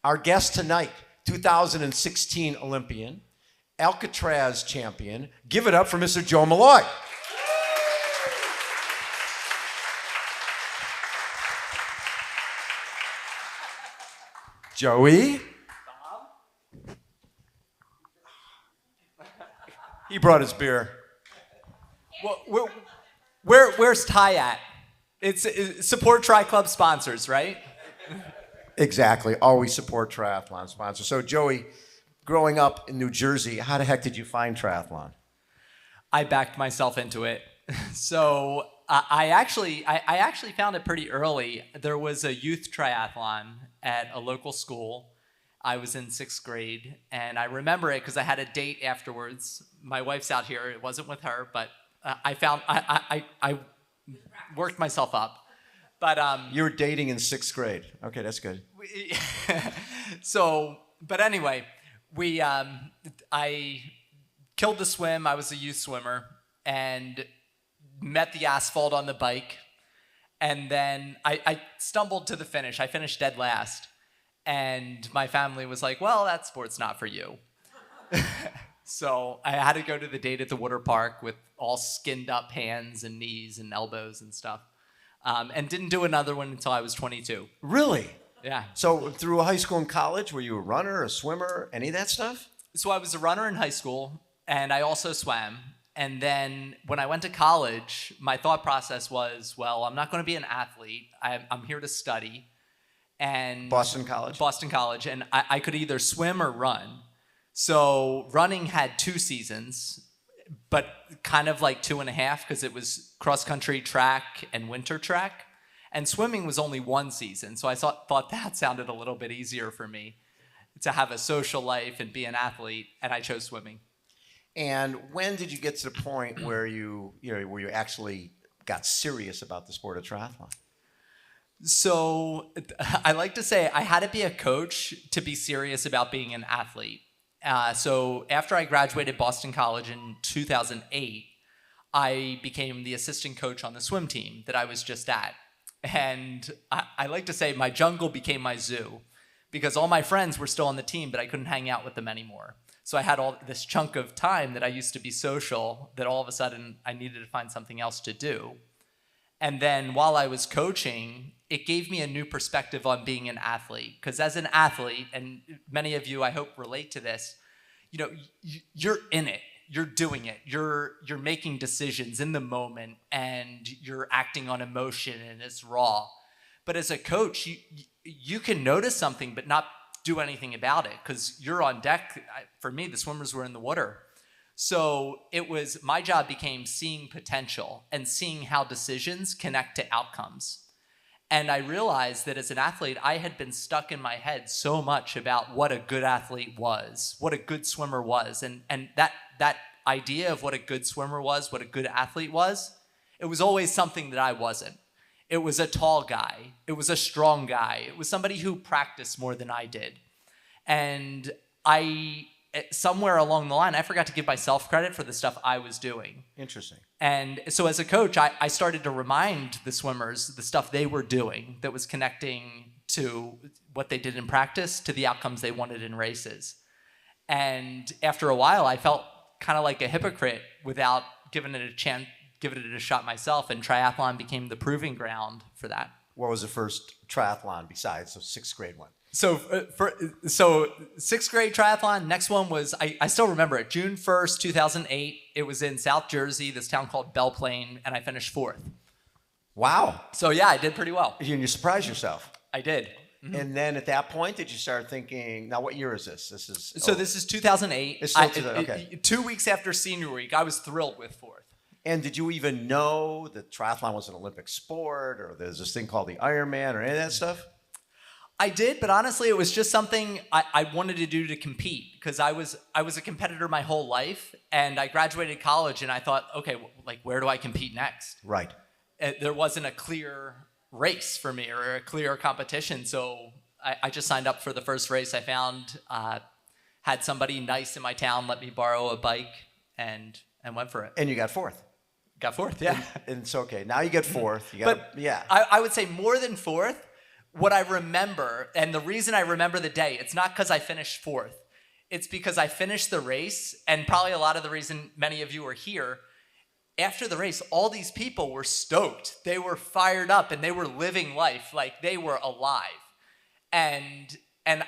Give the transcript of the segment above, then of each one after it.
Our guest tonight, 2016 Olympian, Alcatraz champion. Give it up for Mr. Joe Maloy. Joey. He brought his beer. Well, where's Ty at? It's support Tri Club sponsors, right? Exactly. Always support triathlon sponsors. So, Joey, growing up in New Jersey, how the heck did you find triathlon? I backed myself into it. So I actually found it pretty early. There was a youth triathlon at a local school. I was in 6th grade, and I remember it because I had a date afterwards. My wife's out here. It wasn't with her, but I worked myself up. But you were dating in 6th grade. Okay, that's good. But anyway, I killed the swim. I was a youth swimmer and met the asphalt on the bike. And then I stumbled to the finish. I finished dead last. And my family was like, well, that sport's not for you. So I had to go to the date at the water park with all skinned up hands and knees and elbows and stuff. And didn't do another one until I was 22. Really? Yeah. So through high school and college, were you a runner, a swimmer, any of that stuff? So I was a runner in high school, and I also swam. And then when I went to college, my thought process was, well, I'm not going to be an athlete. I'm here to study. And Boston College? Boston College. And I could either swim or run. So running had 2 seasons, but kind of like 2.5 because it was cross-country track and winter track. And swimming was only 1 season. So I thought that sounded a little bit easier for me to have a social life and be an athlete, and I chose swimming. And when did you get to the point where you actually got serious about the sport of triathlon? So I like to say I had to be a coach to be serious about being an athlete. So after I graduated Boston College in 2008, I became the assistant coach on the swim team that I was just at. And I like to say my jungle became my zoo because all my friends were still on the team, but I couldn't hang out with them anymore. So I had all this chunk of time that I used to be social that all of a sudden I needed to find something else to do. And then while I was coaching, it gave me a new perspective on being an athlete. Because as an athlete, and many of you I hope relate to this, you're in it. You're doing it. You're making decisions in the moment, and you're acting on emotion, and it's raw. But as a coach, you can notice something but not do anything about it because you're on deck. For me, the swimmers were in the water. So my job became seeing potential and seeing how decisions connect to outcomes. And I realized that as an athlete, I had been stuck in my head so much about what a good athlete was, what a good swimmer was. And that idea of what a good swimmer was, what a good athlete was, it was always something that I wasn't. It was a tall guy. It was a strong guy. It was somebody who practiced more than I did. And somewhere along the line, I forgot to give myself credit for the stuff I was doing. Interesting. And so as a coach, I started to remind the swimmers the stuff they were doing that was connecting to what they did in practice to the outcomes they wanted in races. And after a while, I felt kind of like a hypocrite without giving it a shot myself, and triathlon became the proving ground for that. What was the first triathlon besides the 6th grade one? So 6th grade triathlon, next one was, I still remember it, June 1st, 2008. It was in South Jersey, this town called Belle Plaine, and I finished 4th. Wow. So yeah, I did pretty well. You surprised yourself. I did. Mm-hmm. And then at that point, did you start thinking, now what year is this? This is 2008. It's still okay. 2 weeks after senior week, I was thrilled with 4th. And did you even know that triathlon was an Olympic sport, or there's this thing called the Ironman, or any of that stuff? I did, but honestly, it was just something I wanted to do to compete because I was a competitor my whole life, and I graduated college, and I thought, okay, where do I compete next? Right. There wasn't a clear race for me or a clear competition, so I just signed up for the first race I found. Had somebody nice in my town let me borrow a bike, and went for it. And you got 4th. Got 4th, yeah. And it's okay. Now you get 4th. I would say more than 4th what I remember, and the reason I remember the day, it's not because I finished fourth. It's because I finished the race, and probably a lot of the reason many of you are here. After the race, all these people were stoked. They were fired up, and they were living life like they were alive. And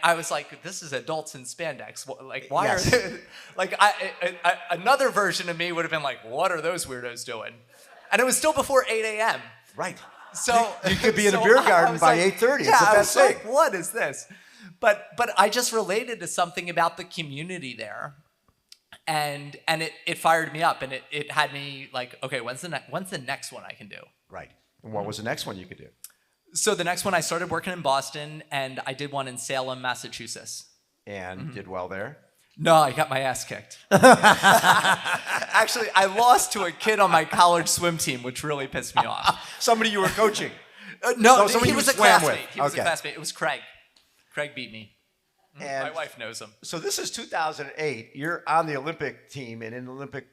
I was like, this is adults in spandex. Like, why Yes. are they? Like, another version of me would have been like, what are those weirdos doing? And it was still before 8 a.m. Right. So You could be in a so beer I garden was by like, 8:30. Yeah, It's the I best was thing. like, what is this? But I just related to something about the community there, and it fired me up, and it had me like, okay, when's the next one I can do? Right. And what was the next one you could do? So the next one, I started working in Boston, and I did one in Salem, Massachusetts. And did well there? No, I got my ass kicked. Actually, I lost to a kid on my college swim team, which really pissed me off. Somebody you were coaching. No, somebody he you was a swam with. classmate. He was Okay. a classmate. It was Craig. Craig beat me. And My wife knows him. so this is 2008. You're on the Olympic team and in the Olympic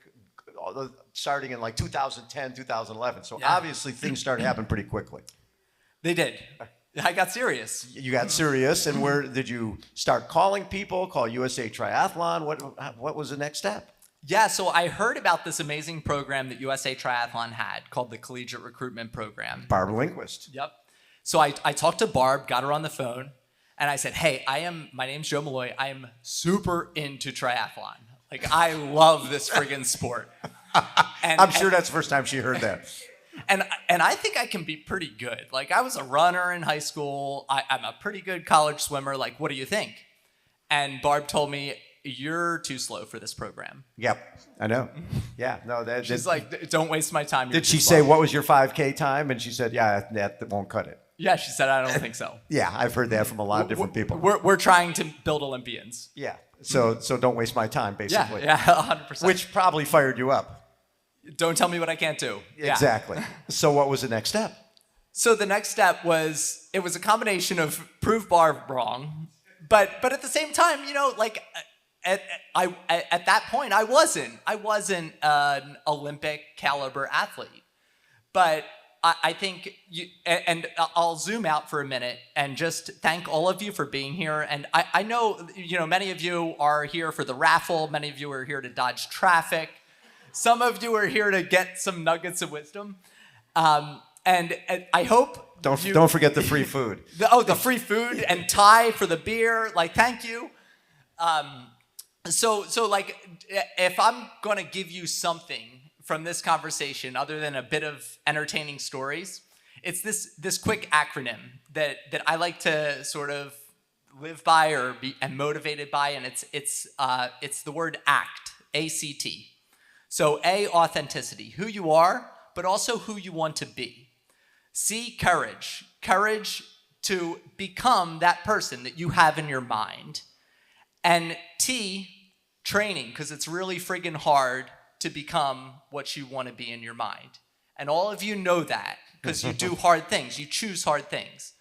starting in like 2010, 2011. So Yeah. obviously things started happening pretty quickly. They did. I got serious. You got serious, and where did you start calling people? Call USA Triathlon? What was the next step? Yeah, so I heard about this amazing program that USA Triathlon had called the Collegiate Recruitment Program. Barb Lindquist. Yep. So I talked to Barb, got her on the phone, and I said, hey, my name's Joe Maloy. I am super into triathlon. Like, I love this friggin' sport. And, I'm sure that's the first time she heard that. And I think I can be pretty good. Like, I was a runner in high school. I'm a pretty good college swimmer. Like, what do you think? And Barb told me, you're too slow for this program. Yep, I know. Yeah, no. She's like, don't waste my time. Did she say, what was your 5K time? And she said, yeah, that won't cut it. Yeah, she said, I don't think so. Yeah, I've heard that from a lot of different people. We're trying to build Olympians. Yeah, so don't waste my time, basically. Yeah, 100%. Which probably fired you up. Don't tell me what I can't do. Yeah. Exactly. So what was the next step? So the next step was, it was a combination of prove Barb wrong, but at the same time, you know, like at that point, I wasn't an Olympic caliber athlete, but I think and I'll zoom out for a minute and just thank all of you for being here. And I know, you know, many of you are here for the raffle. Many of you are here to dodge traffic. Some of you are here to get some nuggets of wisdom. And I hope Don't forget the free food. the free food and Thai for the beer. Like, thank you. So like, if I'm going to give you something from this conversation other than a bit of entertaining stories, it's this quick acronym that I like to sort of live by or be and motivated by, and it's the word ACT, A-C-T. So A, authenticity, who you are, but also who you want to be. C, courage to become that person that you have in your mind. And T, training, because it's really friggin' hard to become what you want to be in your mind. And all of you know that, because you do hard things, you choose hard things.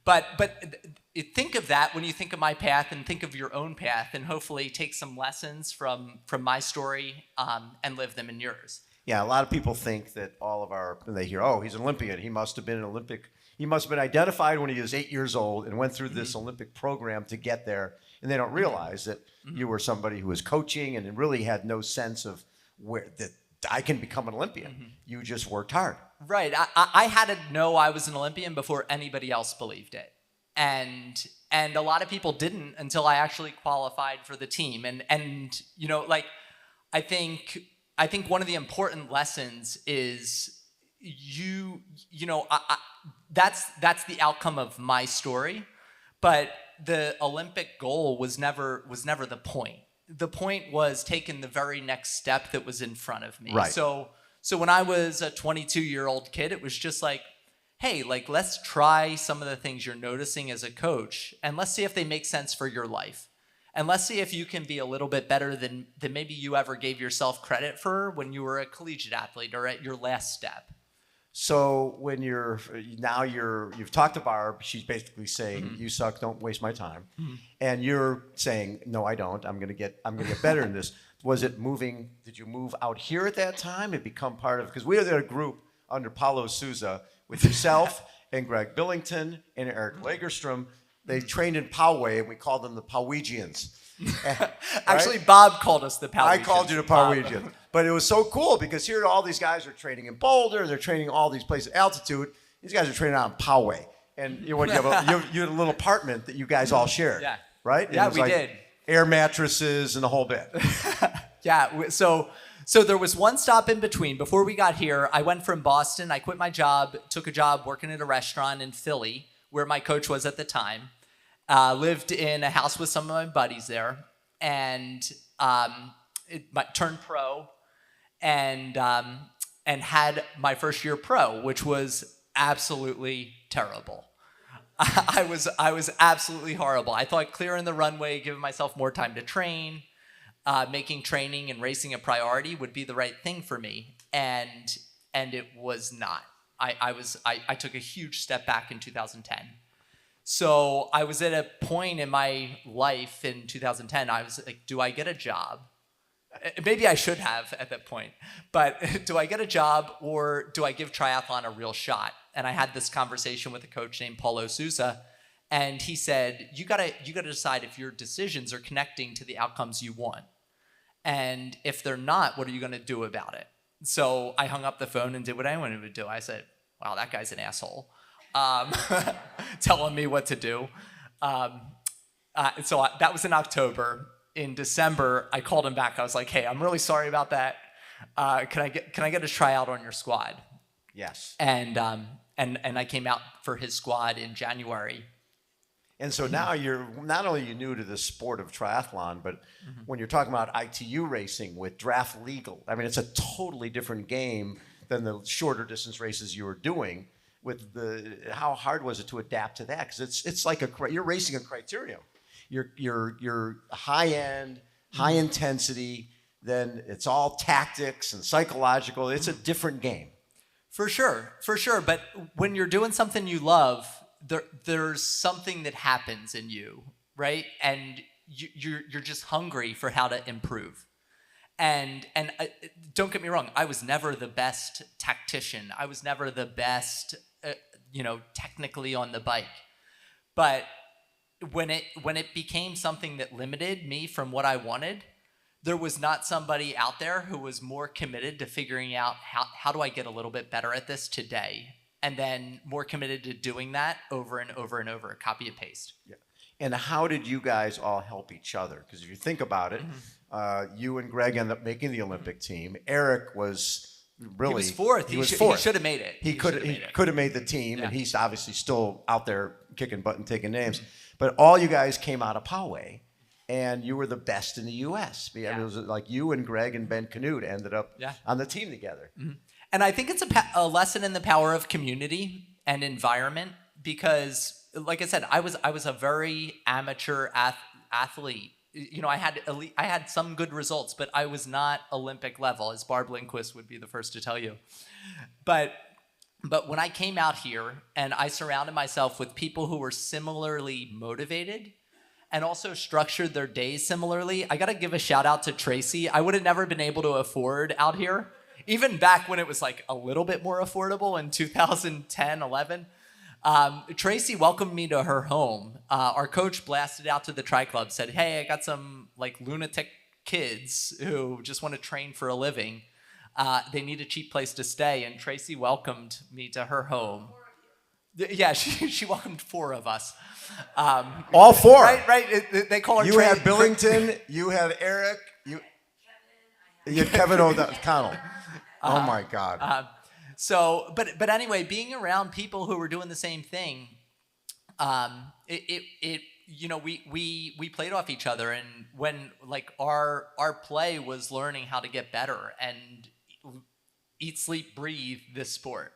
But think of that when you think of my path, and think of your own path, and hopefully take some lessons from my story and live them in yours. Yeah, a lot of people think that they hear, oh, he's an Olympian. He must have been identified when he was 8 years old and went through this Olympic program to get there. And they don't realize that you were somebody who was coaching and really had no sense of that I can become an Olympian. You just worked hard. Right. I had to know I was an Olympian before anybody else believed it. And a lot of people didn't until I actually qualified for the team. And you know, like, I think one of the important lessons is you know, that's the outcome of my story, but the Olympic goal was never the point. The point was taking the very next step that was in front of me. Right. So when I was a 22-year-old kid, it was just like, hey, like, let's try some of the things you're noticing as a coach, and let's see if they make sense for your life. And let's see if you can be a little bit better than maybe you ever gave yourself credit for when you were a collegiate athlete or at your last step. So when you've talked to Barb, she's basically saying, you suck, don't waste my time. And you're saying, no, I don't. I'm gonna get better in this. Was it moving? Did you move out here at that time and become part of? Because we had a group under Paulo Souza with yourself and Greg Billington and Eric Lagerstrom, they trained in Poway, and we called them the Powegians. Actually, Bob called us the Powegians. I called you the Powegians. But it was so cool because here all these guys are training in Boulder, they're training all these places, altitude. These guys are training out in Poway. And you had a little apartment that you guys all shared, right? Yeah, we did. Air mattresses and the whole bit. Yeah, so there was one stop in between. Before we got here, I went from Boston. I quit my job, took a job working at a restaurant in Philly, where my coach was at the time. Lived in a house with some of my buddies there, and turned pro, and had my first year pro, which was absolutely terrible. I was absolutely horrible. I thought clearing the runway, giving myself more time to train, making training and racing a priority would be the right thing for me, and it was not. I took a huge step back in 2010. So I was at a point in my life in 2010, I was like, do I get a job? Maybe I should have at that point, but do I get a job or do I give triathlon a real shot? And I had this conversation with a coach named Paulo Sousa, and he said, you gotta decide if your decisions are connecting to the outcomes you want. And if they're not, what are you gonna do about it? So I hung up the phone and did what I wanted to do. I said, wow, that guy's an asshole. Telling me what to do. That was in October. In December, I called him back. I was like, hey, I'm really sorry about that. Can I get a tryout on your squad? Yes. And I came out for his squad in January. And so now you're not only new to the sport of triathlon, but when you're talking about ITU racing with draft legal, I mean, it's a totally different game than the shorter distance races you were doing. How hard was it to adapt to that? Because it's like you're racing a criterium. You're high end, high intensity. Then it's all tactics and psychological. It's a different game. For sure. But when you're doing something you love, there's something that happens in you, right? And you're just hungry for how to improve. And don't get me wrong, I was never the best tactician. I was never the best, technically on the bike. But when it became something that limited me from what I wanted, there was not somebody out there who was more committed to figuring out how do I get a little bit better at this today, and then more committed to doing that over and over and over, copy and paste. Yeah. And how did you guys all help each other? Because if you think about it, you and Greg ended up making the Olympic team. Eric was really... He was fourth. He should have made it. He could have made the team, and he's obviously still out there kicking butt and taking names. But all you guys came out of Poway, and you were the best in the U.S. I mean, it was like you and Greg and Ben Canute ended up on the team together. Mm-hmm. And I think it's a lesson in the power of community and environment because, like I said, I was a very amateur athlete. I had some good results, but I was not Olympic level, as Barb Lindquist would be the first to tell you. But when I came out here and I surrounded myself with people who were similarly motivated and also structured their days similarly, I got to give a shout out to Tracy. I would have never been able to afford out here, even back when it was like a little bit more affordable in 2010, 11. Tracy welcomed me to her home. Our coach blasted out to the Tri Club, said, hey, I got some like lunatic kids who just want to train for a living. They need a cheap place to stay. And Tracy welcomed me to her home. Yeah, she welcomed 4 of us. All 4? Right. They call her You had Billington, you had Eric, you had Kevin O'Connell. Oh my God. But anyway, being around people who were doing the same thing, we played off each other, and when like our play was learning how to get better and eat, sleep, breathe this sport.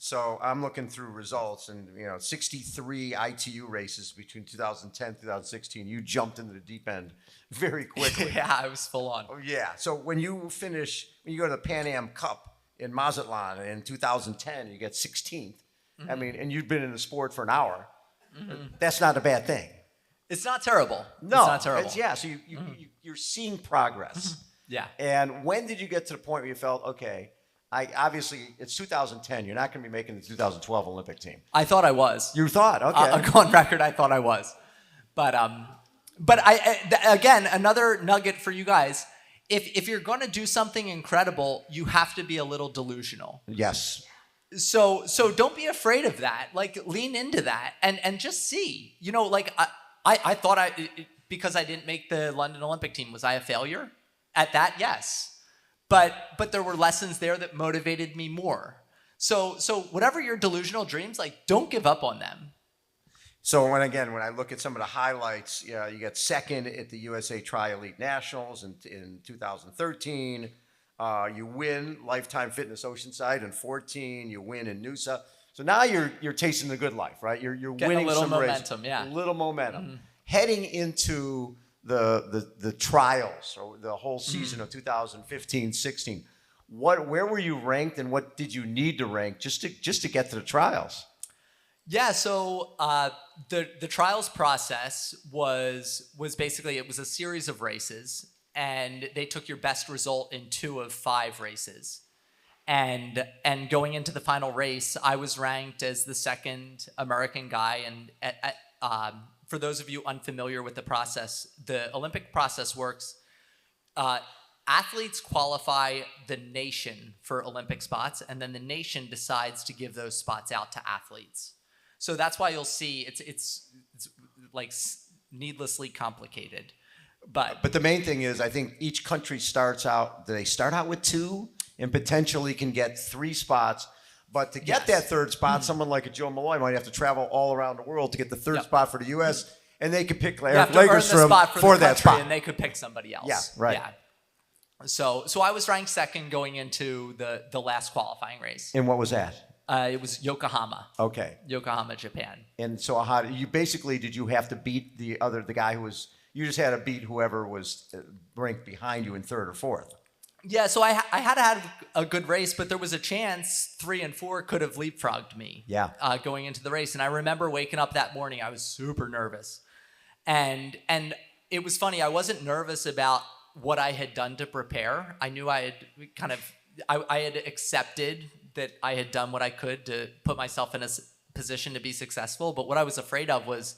So I'm looking through results, and 63 ITU races between 2010 and 2016. You jumped into the deep end very quickly. Yeah, I was full on. Oh yeah. So when you go to the Pan Am Cup in Mazatlan in 2010, you get 16th. Mm-hmm. I mean, and you've been in the sport for an hour. Mm-hmm. That's not a bad thing. It's not terrible. No, it's not terrible. So you're seeing progress. Yeah. And when did you get to the point where you felt, okay, obviously it's 2010. You're not going to be making the 2012 Olympic team. I thought I was. You thought, okay. I'll go on record. I thought I was, but again, another nugget for you guys. If you're going to do something incredible, you have to be a little delusional. Yes. So don't be afraid of that. Like, lean into that and just see. You know, like I thought because I didn't make the London Olympic team, was I a failure at that? Yes. But there were lessons there that motivated me more. So whatever your delusional dreams, like, don't give up on them. So when I look at some of the highlights, you get second at the USA Triathlete Nationals in 2013. You win Lifetime Fitness Oceanside in 14. You win in Noosa. So now you're tasting the good life, right? You're getting winning a little some momentum, races, yeah. A little momentum. Mm-hmm. Heading into the trials, or the whole season of 2015-16. Where were you ranked, and what did you need to rank just to get to the trials? Yeah, so the trials process was basically, it was a series of races, and they took your best result in 2 of 5 races. And going into the final race, I was ranked as the second American guy. And for those of you unfamiliar with the process, the Olympic process works. Athletes qualify the nation for Olympic spots, and then the nation decides to give those spots out to athletes. So that's why you'll see it's like needlessly complicated. But the main thing is, I think each country starts out. They start out with 2 and potentially can get 3 spots. But to get that 3rd spot, someone like a Joe Maloy might have to travel all around the world to get the 3rd spot for the U.S. And they could pick Eric Lagerstrom for that spot, and they could pick somebody else. Yeah, right. Yeah. So I was ranked second going into the last qualifying race. And what was that? It was Yokohama. Okay. Yokohama, Japan. And so how did you have to beat the guy who was, you just had to beat whoever was ranked behind you in 3rd or 4th? Yeah, so I had to have a good race, but there was a chance 3 and 4 could have leapfrogged me. Yeah. Going into the race. And I remember waking up that morning, I was super nervous. And it was funny, I wasn't nervous about what I had done to prepare. I knew I had I had accepted that I had done what I could to put myself in a position to be successful. But what I was afraid of was,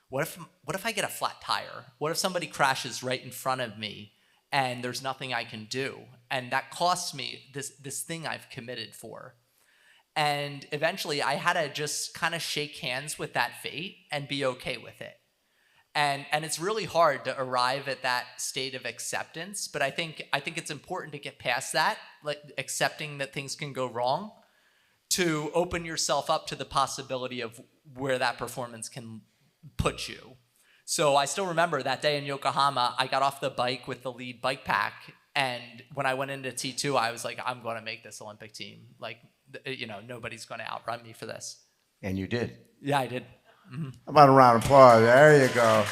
what if I get a flat tire? What if somebody crashes right in front of me and there's nothing I can do? And that costs me this thing I've committed for. And eventually I had to just kind of shake hands with that fate and be okay with it. And it's really hard to arrive at that state of acceptance, but I think it's important to get past that, like accepting that things can go wrong, to open yourself up to the possibility of where that performance can put you. So I still remember that day in Yokohama, I got off the bike with the lead bike pack, and when I went into T2, I was like, I'm going to make this Olympic team. Like, nobody's going to outrun me for this. And you did. Yeah, I did. How about a round of applause? There you go.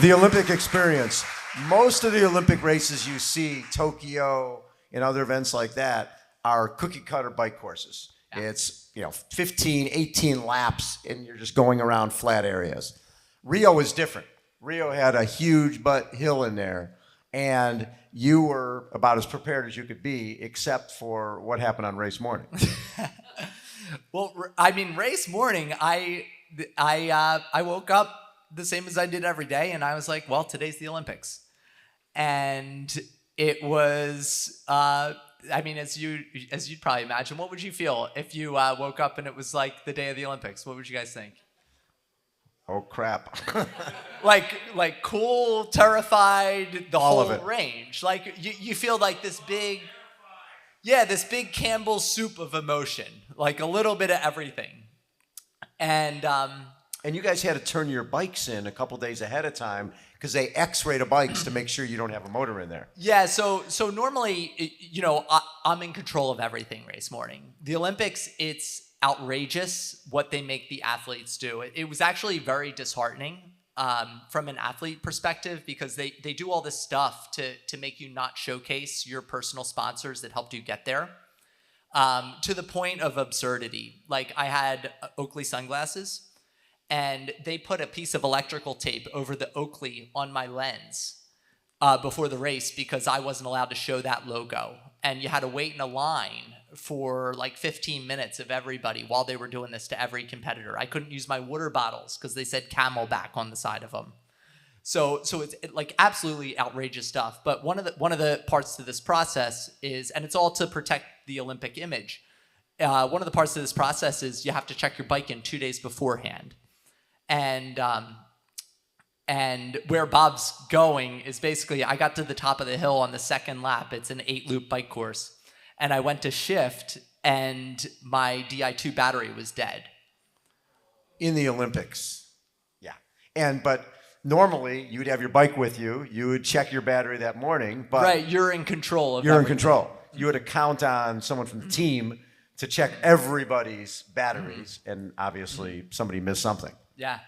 The Olympic experience. Most of the Olympic races you see, Tokyo and other events like that, are cookie cutter bike courses. Yeah. It's 15, 18 laps, and you're just going around flat areas. Rio was different. Rio had a huge hill in there, and you were about as prepared as you could be, except for what happened on race morning. Well, I mean, race morning, I woke up the same as I did every day, and I was like, well, today's the Olympics. And it was, as you'd probably imagine, what would you feel if you woke up and it was like the day of the Olympics? What would you guys think? Oh, crap. like cool, terrified, the All whole of it. range. Like you feel like this big... Yeah, this big Campbell's soup of emotion, like a little bit of everything. And you guys had to turn your bikes in a couple days ahead of time because they X-ray the bikes to make sure you don't have a motor in there. Yeah, so normally, I'm in control of everything race morning. The Olympics, it's outrageous what they make the athletes do. It was actually very disheartening from an athlete perspective, because they do all this stuff to make you not showcase your personal sponsors that helped you get there, to the point of absurdity. Like, I had Oakley sunglasses, and they put a piece of electrical tape over the Oakley on my lens before the race because I wasn't allowed to show that logo. And you had to wait in a line for like 15 minutes of everybody while they were doing this to every competitor. I couldn't use my water bottles because they said Camelback on the side of them. So it's like absolutely outrageous stuff. But one of the parts to this process is, and it's all to protect the Olympic image. One of the parts of this process is you have to check your bike in 2 days beforehand. And where Bob's going is basically, I got to the top of the hill on the second lap. It's an 8-loop bike course. And I went to shift, and my Di2 battery was dead. In the Olympics. Yeah. But normally, you'd have your bike with you. You would check your battery that morning. But right, you're in control of You're everything. in control. You had to count on someone from the team to check everybody's batteries. And obviously, somebody missed something. Yeah.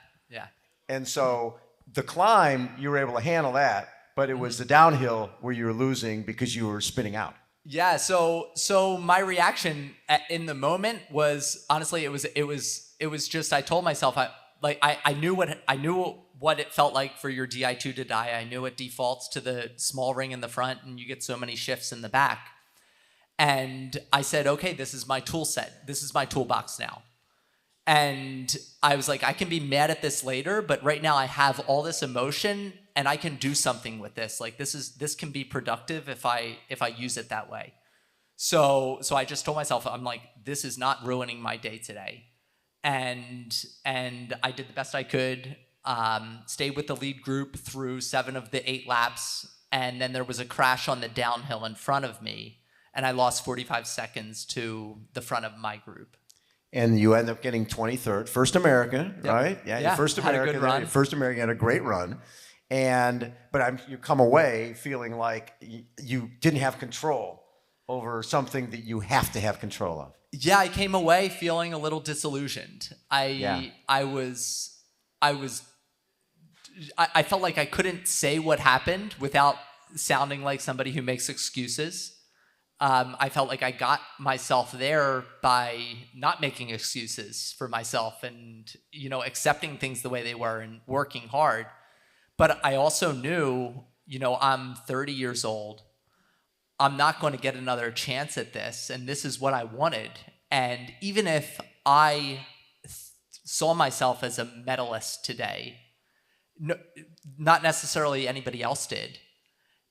And so the climb, you were able to handle that, but it was the downhill where you were losing because you were spinning out. Yeah, so my reaction in the moment was, honestly, it was just, I told myself, I knew what it felt like for your Di2 to die. I knew it defaults to the small ring in the front and you get so many shifts in the back. And I said, okay, this is my tool set. This is my toolbox now. And I was like, I can be mad at this later, but right now I have all this emotion and I can do something with this. Like this can be productive if I use it that way. So I just told myself, I'm like, this is not ruining my day today. And I did the best I could, stayed with the lead group through 7 of the 8 laps. And then there was a crash on the downhill in front of me. And I lost 45 seconds to the front of my group. And you end up getting 23rd, first American, right? Yeah, your first American. Had a good run. First American, had a great run. But you come away feeling like you didn't have control over something that you have to have control of. Yeah, I came away feeling a little disillusioned. I felt like I couldn't say what happened without sounding like somebody who makes excuses. I felt like I got myself there by not making excuses for myself and, accepting things the way they were and working hard. But I also knew, I'm 30 years old. I'm not going to get another chance at this. And this is what I wanted. And even if I saw myself as a medalist today, not necessarily anybody else did.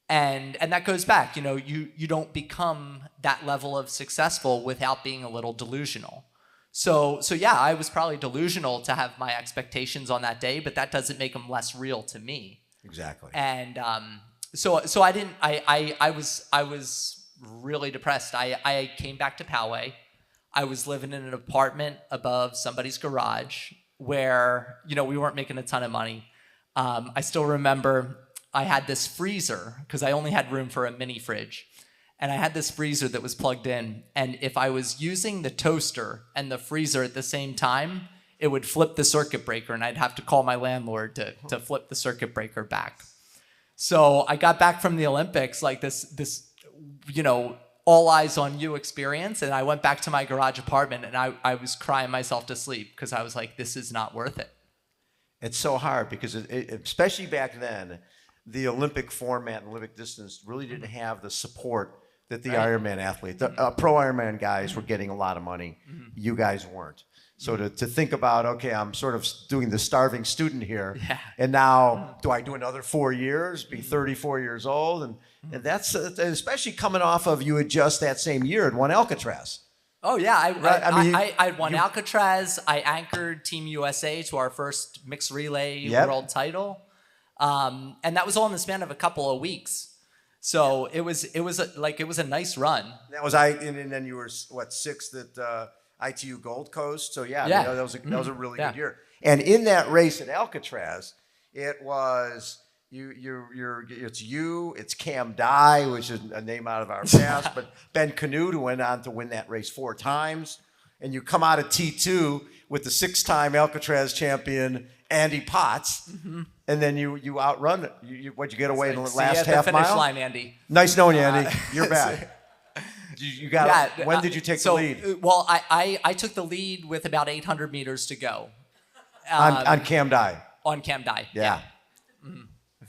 And that goes back, you don't become that level of successful without being a little delusional. So yeah, I was probably delusional to have my expectations on that day, but that doesn't make them less real to me. Exactly. And so I was really depressed. I came back to Poway. I was living in an apartment above somebody's garage where, we weren't making a ton of money. I still remember I had this freezer because I only had room for a mini fridge. And I had this freezer that was plugged in. And if I was using the toaster and the freezer at the same time, it would flip the circuit breaker and I'd have to call my landlord to flip the circuit breaker back. So I got back from the Olympics like this all eyes on you experience. And I went back to my garage apartment and I was crying myself to sleep because I was like, this is not worth it. It's so hard because especially back then, the Olympic format and Olympic distance really didn't have the support that the Ironman athlete, the pro Ironman guys were getting a lot of money. Mm-hmm. You guys weren't. So to think about, okay, I'm sort of doing the starving student here. Yeah. And now do I do another 4 years, be 34 years old? And that's, especially coming off of you had just that same year had won Alcatraz. Oh, yeah. I won Alcatraz. I anchored Team USA to our first mixed relay world title. And that was all in the span of a couple of weeks. So it was a nice run. That was and then you were sixth at ITU Gold Coast. So that was a really good year. And in that race at Alcatraz, it was it's Cam Dye, which is a name out of our past, but Ben Canute, who went on to win that race 4 times. And you come out of T2 with the 6-time Alcatraz champion Andy Potts, and then you outrun it. What'd you get away in the last half finish mile? Line, Andy. Nice knowing you, Andy. You're back. You got it. When did you take the lead? Well, I took the lead with about 800 meters to go. On Cam Dye. On Cam Dye. Yeah. Mm-hmm.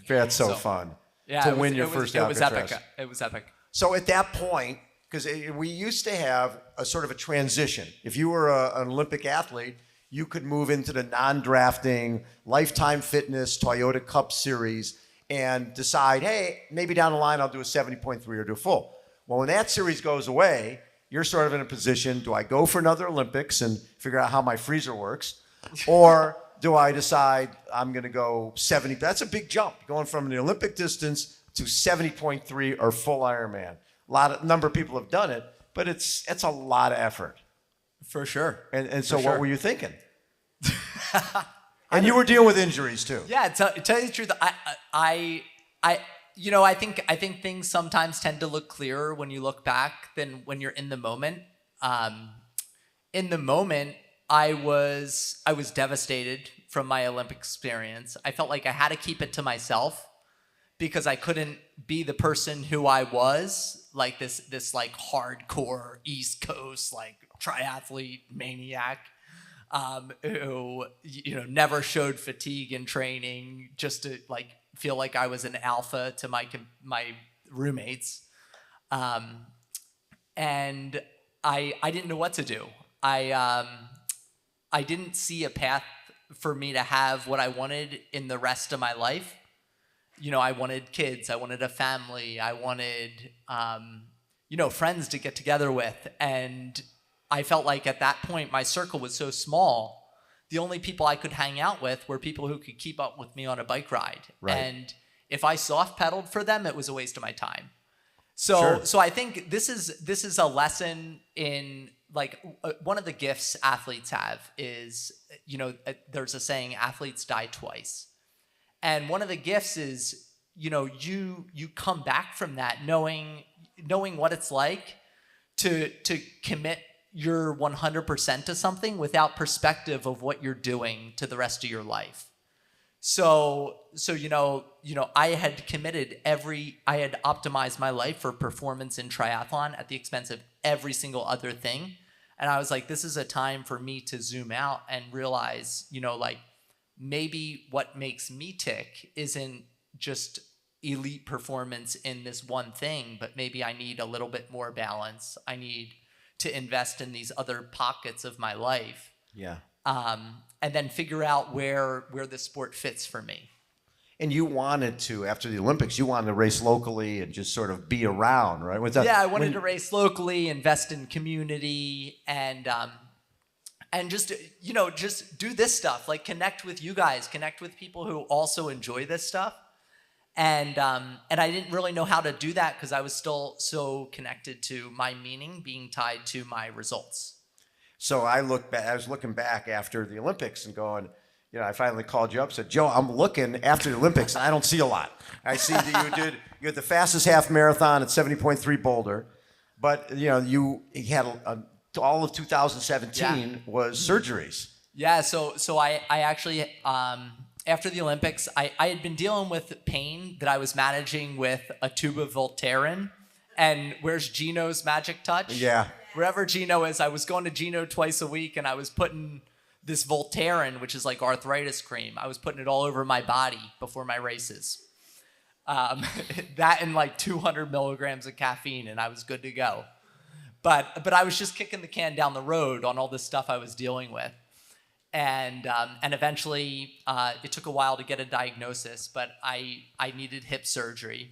That's so fun. Yeah, to win your first it was Alcatraz. epic. It was epic. So at that point, because we used to have a sort of a transition. If you were an Olympic athlete, you could move into the non-drafting Lifetime Fitness Toyota Cup Series and decide, hey, maybe down the line I'll do a 70.3 or do a full. Well, when that series goes away, you're sort of in a position, do I go for another Olympics and figure out how my freezer works? Or do I decide I'm going to go 70? That's a big jump, going from the Olympic distance to 70.3 or full Ironman. Number of people have done it, but it's a lot of effort. For sure. And so For sure. what were you thinking? And you were dealing with injuries too. Yeah, tell you the truth, I think things sometimes tend to look clearer when you look back than when you're in the moment. In the moment, I was devastated from my Olympic experience. I felt like I had to keep it to myself because I couldn't be the person who I was, like this like hardcore East Coast like triathlete maniac. Who never showed fatigue in training, just to like feel like I was an alpha to my roommates, and I didn't know what to do. I didn't see a path for me to have what I wanted in the rest of my life. I wanted kids, I wanted a family, I wanted friends to get together with, and I felt like at that point my circle was so small, the only people I could hang out with were people who could keep up with me on a bike ride. Right. And if I soft pedaled for them, it was a waste of my time. So I think this is a lesson in like one of the gifts athletes have is, there's a saying, athletes die twice. And one of the gifts is, you come back from that knowing what it's like to commit your 100% to something without perspective of what you're doing to the rest of your life. So I had I had optimized my life for performance in triathlon at the expense of every single other thing. And I was like, this is a time for me to zoom out and realize, maybe what makes me tick isn't just elite performance in this one thing, but maybe I need a little bit more balance. I need to invest in these other pockets of my life. Yeah. And then figure out where the sport fits for me. And you wanted to, after the Olympics, you wanted to race locally and just sort of be around, right? I wanted to race locally, invest in community, and just do this stuff, like connect with you guys, connect with people who also enjoy this stuff. And I didn't really know how to do that because I was still so connected to my meaning being tied to my results. So I was looking back after the Olympics and going, I finally called you up and said, Joe, I'm looking after the Olympics and I don't see a lot. I see that you had the fastest half marathon at 70.3 Boulder, but you had all of 2017 was surgeries. Yeah, so I actually after the Olympics, I had been dealing with pain that I was managing with a tube of Voltaren. And where's Gino's magic touch? Yeah. Wherever Gino is, I was going to Gino twice a week, and I was putting this Voltaren, which is like arthritis cream. I was putting it all over my body before my races. That and like 200 milligrams of caffeine, and I was good to go. But I was just kicking the can down the road on all this stuff I was dealing with. And eventually, it took a while to get a diagnosis, but I needed hip surgery.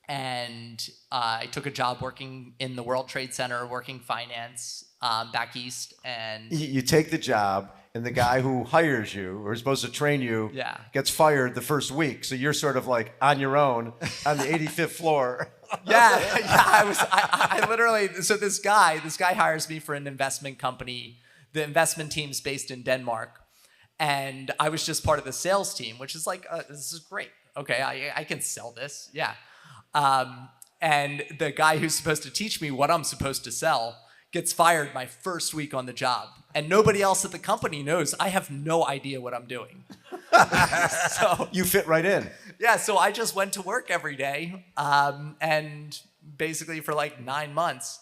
And I took a job working in the World Trade Center, working finance back east. And you take the job, and the guy who hires you or is supposed to train you gets fired the first week. So you're sort of like on your own on the 85th floor. I literally, so this guy hires me for an investment company. The investment team's based in Denmark. And I was just part of the sales team, which is like, this is great. Okay, I can sell this. Yeah. And the guy who's supposed to teach me what I'm supposed to sell gets fired my first week on the job. And nobody else at the company knows. I have no idea what I'm doing. So you fit right in. Yeah, so I just went to work every day, and basically for like 9 months,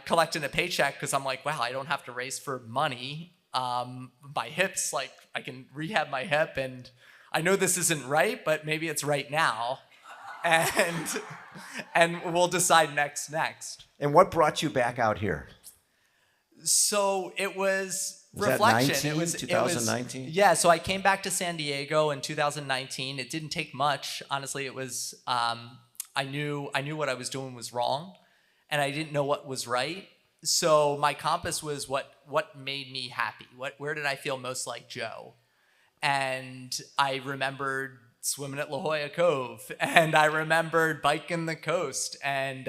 collecting a paycheck because I'm like, wow, I don't have to race for money. My hips, like I can rehab my hip, and I know this isn't right, but maybe it's right now. And we'll decide next. And what brought you back out here? So it was that reflection. 2019? Yeah, so I came back to San Diego in 2019. It didn't take much. Honestly, it was I knew what I was doing was wrong, and I didn't know what was right. So my compass was what made me happy. Where did I feel most like Joe? And I remembered swimming at La Jolla Cove, and I remembered biking the coast, and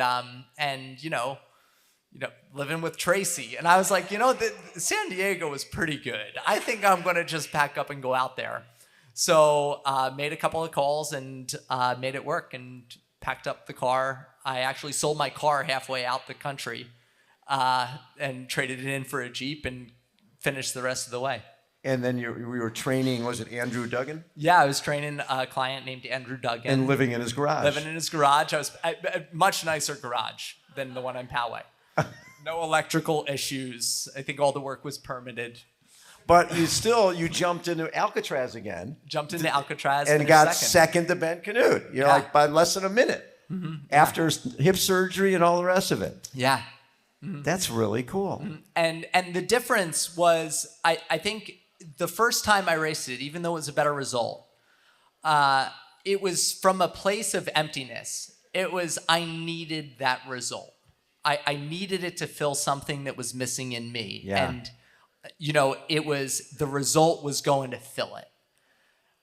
living with Tracy. And I was like, San Diego was pretty good. I think I'm going to just pack up and go out there. So made a couple of calls and made it work and packed up the car. I actually sold my car halfway out the country and traded it in for a Jeep and finished the rest of the way. And then we were training, was it Andrew Duggan? Yeah, I was training a client named Andrew Duggan. And living in his garage. Living in his garage. I was a much nicer garage than the one in Poway. No electrical issues. I think all the work was permitted. But you jumped into Alcatraz again. Jumped into Alcatraz. And got second to Ben Canute, like by less than a minute. Mm-hmm. After hip surgery and all the rest of it. Yeah. Mm-hmm. That's really cool. Mm-hmm. And the difference was, I think the first time I raced it, even though it was a better result, it was from a place of emptiness. It was, I needed that result. I needed it to fill something that was missing in me. Yeah. And, it was, the result was going to fill it.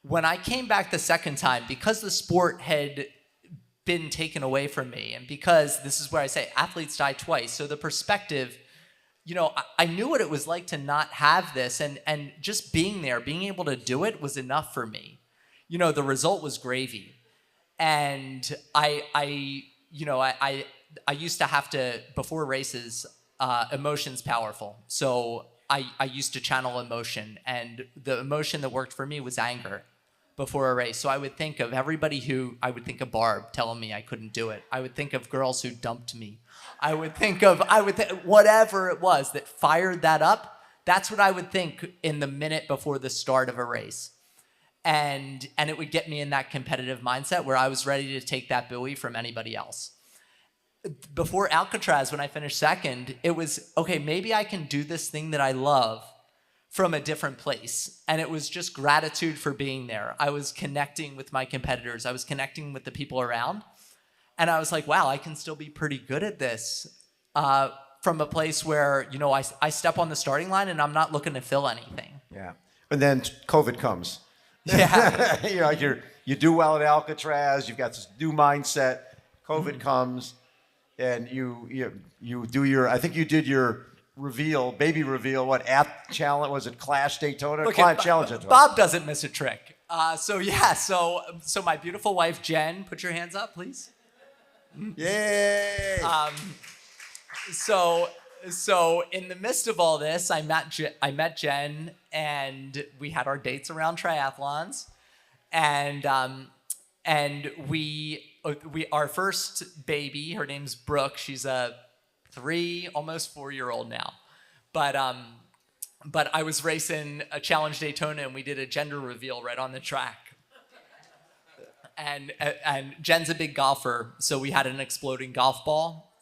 When I came back the second time, because the sport had been taken away from me, and because this is where I say athletes die twice, so the perspective, I knew what it was like to not have this, and just being there, being able to do it was enough for me. The result was gravy. And I used to have to, before races, emotion's powerful. So I used to channel emotion, and the emotion that worked for me was anger before a race. So I would think of I would think of Barb telling me I couldn't do it. I would think of girls who dumped me. I would think whatever it was that fired that up. That's what I would think in the minute before the start of a race. And it would get me in that competitive mindset where I was ready to take that buoy from anybody else. Before Alcatraz, when I finished second, it was, okay, maybe I can do this thing that I love from a different place. And it was just gratitude for being there. I was connecting with my competitors. I was connecting with the people around. And I was like, wow, I can still be pretty good at this from a place where, I step on the starting line and I'm not looking to fill anything. Yeah. And then COVID comes. Yeah. You do well at Alcatraz. You've got this new mindset. COVID comes. And you do I think you did your baby reveal, at Challenge, was it Clash Daytona? Okay, Client Challenge. Bob doesn't miss a trick. So my beautiful wife, Jen, put your hands up, please. Yay! So in the midst of all this, I met Jen, and we had our dates around triathlons, and our first baby, her name's Brooke. She's a 3, almost 4-year-old now. But I was racing a Challenge Daytona, and we did a gender reveal right on the track. And Jen's a big golfer, so we had an exploding golf ball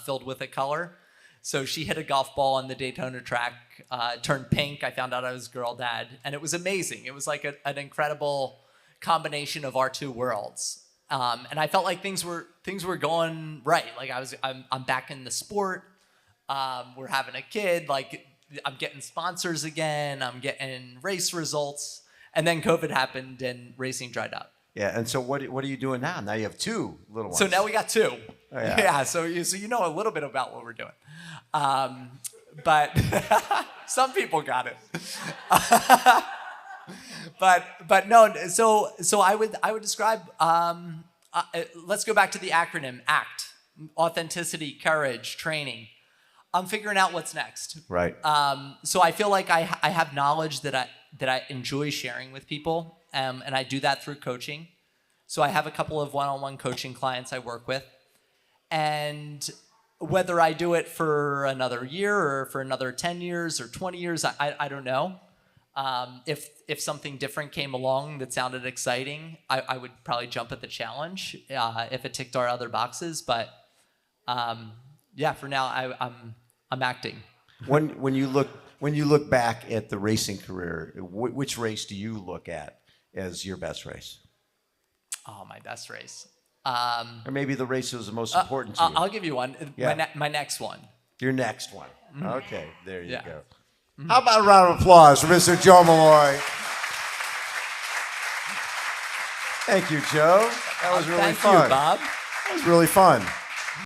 filled with a color. So she hit a golf ball on the Daytona track, turned pink. I found out I was girl dad, and it was amazing. It was like an incredible combination of our two worlds. And I felt like things were going right. Like I'm back in the sport. We're having a kid. Like I'm getting sponsors again. I'm getting race results. And then COVID happened and racing dried up. Yeah. And so what are you doing now? Now you have 2 little ones. So now we got 2. Oh, yeah. Yeah. So you know a little bit about what we're doing. But some people got it. But no, so I would describe, let's go back to the acronym ACT: authenticity, courage, training. I'm figuring out what's next. Right. So I feel like I have knowledge that I enjoy sharing with people, and I do that through coaching. So I have a couple of one-on-one coaching clients I work with, and whether I do it for another year or for another 10 years or 20 years, I don't know. If something different came along that sounded exciting, I would probably jump at the challenge if it ticked our other boxes. But yeah, for now, I'm acting. When you look back at the racing career, which race do you look at as your best race? Oh, my best race. Or maybe the race that was the most important to you. I'll give you one. Yeah. My next one. Your next one. Okay, there you Yeah. go. How about a round of applause for Mr. Joe Maloy? Thank you, Joe. That was really Thank fun. you, Bob. That was really fun.